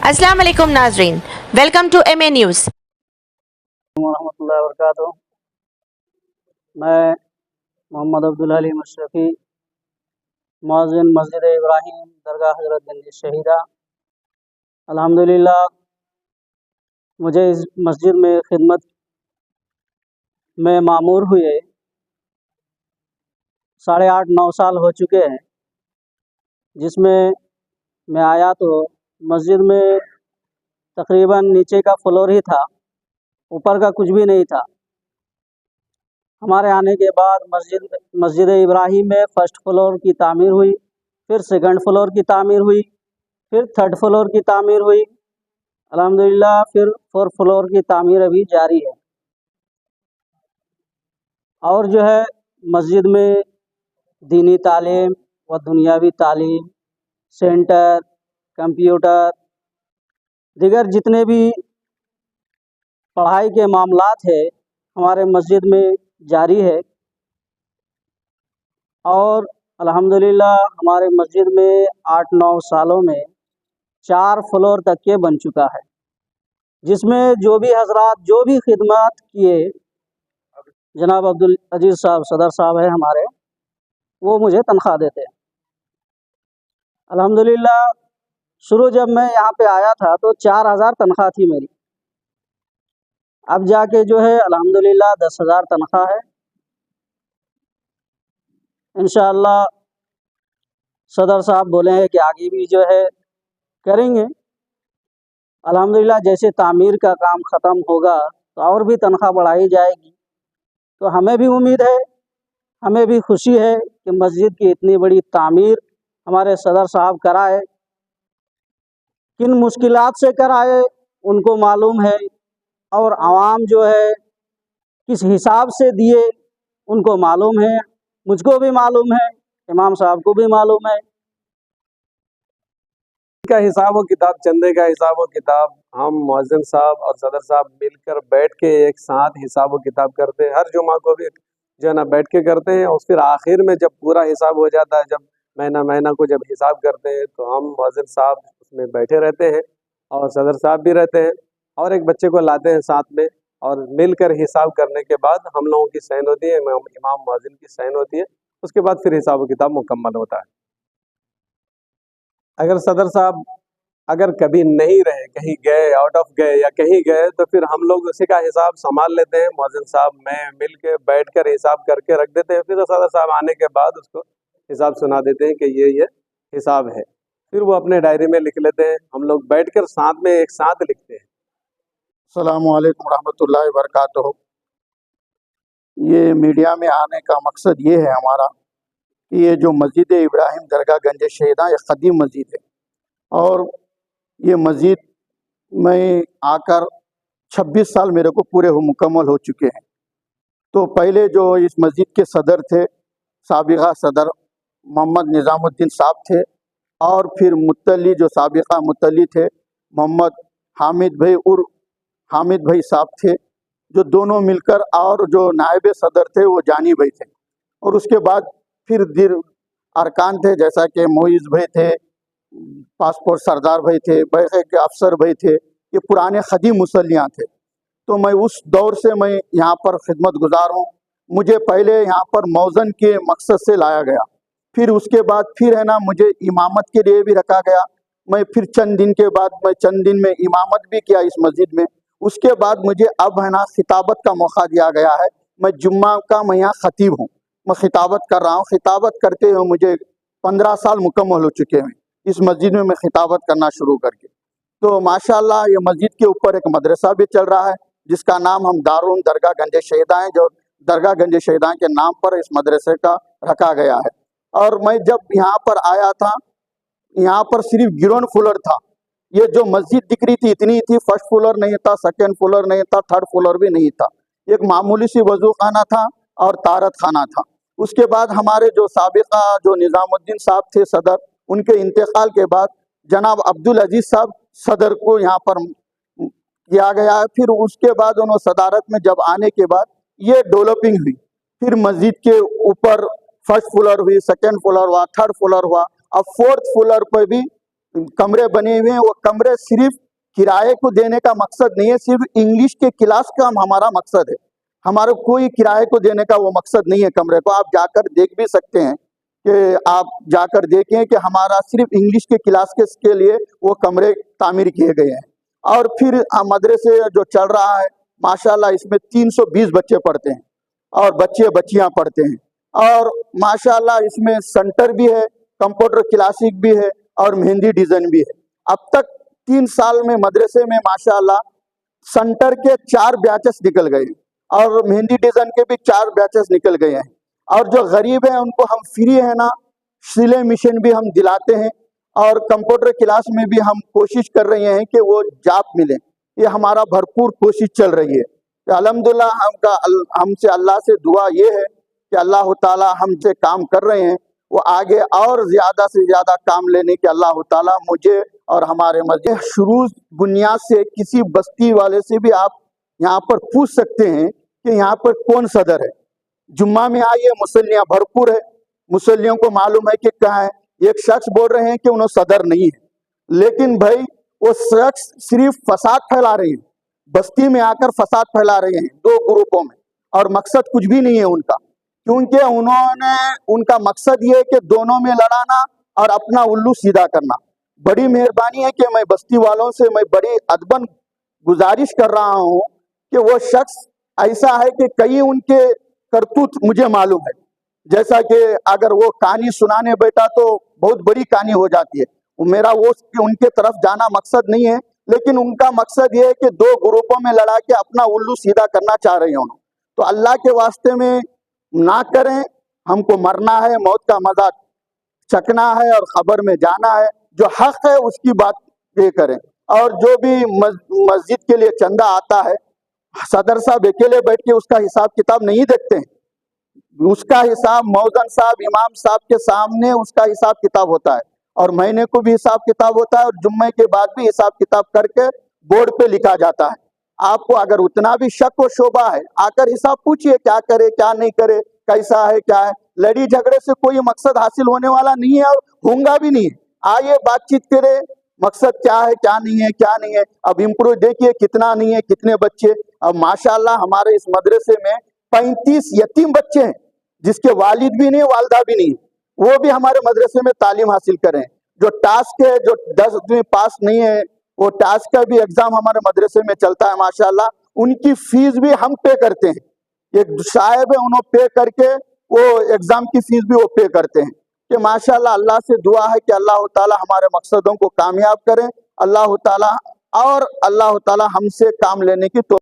अस्सलाम वालेकुम नाजरीन, वेलकम टू MA न्यूज़। रहमतुल्लाहि व बरकातुहू। मैं मोहम्मद अब्दुल हलीम अशरफी, मुअज़्ज़िन मस्जिद इब्राहिम दरगाह हज़रत गंज शहीदा। अल्हम्दुलिल्लाह मुझे इस मस्जिद में खिदमत में मामूर हुए 8.5-9 साल हो चुके हैं, जिसमें मैं आया तो मस्जिद में तकरीबन नीचे का फ्लोर ही था, ऊपर का कुछ भी नहीं था। हमारे आने के बाद मस्जिद इब्राहिम में फर्स्ट फ्लोर की तामीर हुई, फिर सेकंड फ्लोर की तामीर हुई, फिर थर्ड फ्लोर की तामीर हुई। अल्हम्दुलिल्लाह फिर फोर्थ फ्लोर की तामीर अभी जारी है। और जो है मस्जिद में दीनी तालीम व दुनियावी तालीम सेंटर, कंप्यूटर, दिगर जितने भी पढ़ाई के मामलात है हमारे मस्जिद में जारी है। और अल्हम्दुलिल्लाह हमारे मस्जिद में 8-9 सालों में 4 फ्लोर तक के बन चुका है, जिसमें जो भी हजरात जो भी खिदमत किए, जनाब अब्दुल अजीज़ साहब सदर साहब हैं हमारे, वो मुझे तनख्वाह देते हैं। अल्हम्दुलिल्लाह शुरू जब मैं यहाँ पे आया था तो 4,000 तनख्वाह थी मेरी। अब जाके जो है अल्हम्दुलिल्लाह 10,000 तनख्वाह है। इंशाअल्लाह सदर साहब बोले हैं कि आगे भी जो है करेंगे। अल्हम्दुलिल्लाह जैसे तामीर का काम ख़त्म होगा तो और भी तनख्वाह बढ़ाई जाएगी। तो हमें भी उम्मीद है, हमें भी खुशी है कि मस्जिद की इतनी बड़ी तामीर हमारे सदर साहब कराए। किन मुश्किलात से कराए उनको मालूम है, और आवाम जो है किस हिसाब से दिए उनको मालूम है, मुझको भी मालूम है, इमाम साहब को भी मालूम है। का हिसाब व किताब, चंदे का हिसाब व किताब हम मुअज्जिन साहब और सदर साहब मिलकर बैठ के एक साथ हिसाब व किताब करते हैं। हर जुमा को भी जो है ना बैठ के करते हैं, और फिर आखिर में जब पूरा हिसाब हो जाता है, जब महीना को जब हिसाब करते हैं, तो हम मुअज्जिन साहब उसमें बैठे रहते हैं और सदर साहब भी रहते हैं, और एक बच्चे को लाते हैं साथ में, और मिलकर हिसाब करने के बाद हम लोगों की साइन होती है, इमाम मुअज्जिन की साइन होती है। उसके बाद फिर हिसाब व किताब मुकम्मल होता है। अगर सदर साहब अगर कभी नहीं रहे, कहीं गए, आउट ऑफ गए या कहीं गए, तो फिर हम लोग उसी का हिसाब संभाल लेते हैं। मुअज्जिन साहब मैं मिल के बैठ कर हिसाब करके रख देते हैं। फिर सदर साहब आने के बाद उसको हिसाब सुना देते हैं कि ये हिसाब है। फिर वो अपने डायरी में लिख लेते हैं, हम लोग बैठ कर साथ में एक साथ लिखते हैं। अस्सलामु अलैकुम रहमतुल्लाहि व बरकातुहू। ये मीडिया में आने का मकसद ये है हमारा कि ये जो मस्जिद इब्राहिम दरगाह गंज शहीदा ये क़दीम मस्जिद है, और ये मस्जिद में आकर 26 साल मेरे को पूरे मुकम्मल हो चुके हैं। तो पहले जो इस मस्जिद के सदर थे, साबिक़ा सदर मोहम्मद निज़ामुद्दीन साहब थे, और फिर मुत्तली जो साबिक़ा मुत्तली थे मोहम्मद हामिद भाई साहब थे, जो दोनों मिलकर, और जो नायब सदर थे वो जानी भाई थे। और उसके बाद फिर अरकान थे, जैसा कि मोइज़ भाई थे, पासपोर्ट सरदार भाई थे, बैक़े के अफसर भाई थे, ये पुराने ख़दीम मुसल्लियाँ थे। तो मैं उस दौर से मैं यहाँ पर खिदमत गुजार हूँ। मुझे पहले यहाँ पर मौज़न के मकसद से लाया गया, फिर उसके बाद फिर है ना मुझे इमामत के लिए भी रखा गया। मैं फिर चंद दिन में इमामत भी किया इस मस्जिद में। उसके बाद मुझे अब है ना खिताबत का मौका दिया गया है। मैं जुम्मा का मैं यहाँ ख़तीब हूँ, मैं खिताबत कर रहा हूँ। खिताबत करते हुए मुझे 15 साल मुकम्मल हो चुके हैं इस मस्जिद में मैं खिताबत करना शुरू करके। तो माशाअल्लाह ये मस्जिद के ऊपर एक मदरसा भी चल रहा है, जिसका नाम हम दारुल दरगाह गंज शहीदा है, जो दरगाह गंज शहीदा के नाम पर इस मदरसे का रखा गया है। और मैं जब यहाँ पर आया था, यहाँ पर सिर्फ ग्राउंड फ्लोर था। ये जो मस्जिद दिख रही थी इतनी थी, फर्स्ट फ्लोर नहीं था, सेकेंड फ्लोर नहीं था, थर्ड फ्लोर भी नहीं था। एक मामूली सी वजू खाना था और तारत खाना था। उसके बाद हमारे जो साबिक़ा जो निज़ामुद्दीन साहब थे सदर, उनके इंतकाल के बाद जनाब अब्दुल अजीज़ साहब सदर को यहाँ पर किया गया है। फिर उसके बाद उन्होंने सदारत में जब आने के बाद ये डेवलपिंग हुई। फिर मस्जिद के ऊपर फर्स्ट फ्लोर हुई, सेकेंड फ्लोर हुआ, थर्ड फ्लोर हुआ, अब फोर्थ फ्लोर पर भी कमरे बने हुए हैं, वो कमरे सिर्फ किराए को देने का मकसद नहीं है, सिर्फ इंग्लिश के क्लास का हमारा मकसद है। हमारा कोई किराए को देने का वो मकसद नहीं है। कमरे को आप जाकर देख भी सकते हैं कि आप जाकर देखें कि हमारा सिर्फ इंग्लिश के क्लास के लिए वो कमरे तामीर किए गए हैं। और फिर मदरसे जो चल रहा है माशाल्लाह, इसमें 320 बच्चे पढ़ते हैं और बच्चे बच्चियां पढ़ते हैं। और माशाल्लाह इसमें सेंटर भी है, कंप्यूटर क्लासिक भी है और मेहंदी डिजाइन भी है। अब तक 3 साल में मदरसे में माशाल्लाह सेंटर के 4 बैचेस निकल गए और मेहंदी डिजाइन के भी 4 बैचेस निकल गए हैं। और जो गरीब है उनको हम फ्री है ना सिलाई मशीन भी हम दिलाते हैं और कंप्यूटर क्लास में भी हम कोशिश कर रहे हैं कि वो जॉब मिले। ये हमारा भरपूर कोशिश चल रही है। तो अल्हम्दुलिल्लाह हमसे अल्लाह से दुआ ये है कि अल्लाह ताला हमसे काम कर रहे हैं, वो आगे और ज़्यादा से ज़्यादा काम लेने के अल्लाह ताला मुझे और हमारे मस्जिद शुरू बुनियाद से किसी बस्ती वाले से भी आप यहाँ पर पूछ सकते हैं कि यहाँ पर कौन सदर है। जुम्मा में आइए, मुसल्लियाँ भरपूर है, मुसल्लियों को मालूम है कि कहाँ है। एक शख्स बोल रहे हैं कि उन्होंने सदर नहीं है, लेकिन भाई वो शख्स सिर्फ फसाद फैला रहे हैं, बस्ती में आकर फसाद फैला रहे हैं 2 ग्रुपों में, और मकसद कुछ भी नहीं है उनका, क्योंकि उनका मकसद ये है कि दोनों में लड़ाना और अपना उल्लू सीधा करना। बड़ी मेहरबानी है कि मैं बस्ती वालों से मैं बड़ी अदबन गुजारिश कर रहा हूँ कि वो शख्स ऐसा है कि कई उनके करतूत मुझे मालूम है। जैसा कि अगर वो कहानी सुनाने बैठा तो बहुत बड़ी कहानी हो जाती है। मेरा वो उनके तरफ जाना मकसद नहीं है, लेकिन उनका मकसद ये है कि 2 ग्रुपों में लड़ा के अपना उल्लू सीधा करना चाह रहे हैं। तो अल्लाह के वास्ते में ना करें, हमको मरना है, मौत का मजा चखना है और खबर में जाना है। जो हक है उसकी बात ये करें। और जो भी मस्जिद के लिए चंदा आता है, सदर साहब अकेले बैठ के उसका हिसाब किताब नहीं देखते हैं, उसका हिसाब मौजन साहब इमाम साहब के सामने उसका हिसाब किताब होता है, और महीने को भी हिसाब किताब होता है, और जुम्मे के बाद भी हिसाब किताब करके बोर्ड पे लिखा जाता है। आपको अगर उतना भी शक व शोभा है, आकर हिसाब पूछिए, क्या करे क्या नहीं करे, कैसा है क्या है। लड़ी झगड़े से कोई मकसद हासिल होने वाला नहीं है और होगा भी नहीं है। आइए बातचीत करें, मकसद क्या है क्या नहीं है क्या नहीं है। अब इम्प्रूव देखिए कितना नहीं है, कितने बच्चे। अब माशाल्लाह हमारे इस मदरसे में 35 यतीम बच्चे हैं, जिसके वालिद भी नहीं वालदा भी नहीं, वो भी हमारे मदरसे में तालीम हासिल करें। जो टास्क है, जो 10वीं पास नहीं है, वो टास्क का भी एग्जाम हमारे मदरसे में चलता है माशाल्लाह। उनकी फीस भी हम पे करते हैं। एक साहिब है, उन्होंने पे करके वो एग्जाम की फीस भी वो पे करते हैं। कि माशाल्लाह अल्लाह से दुआ है कि अल्लाह ताला हमारे मकसदों को कामयाब करें, अल्लाह ताला हमसे काम लेने की तो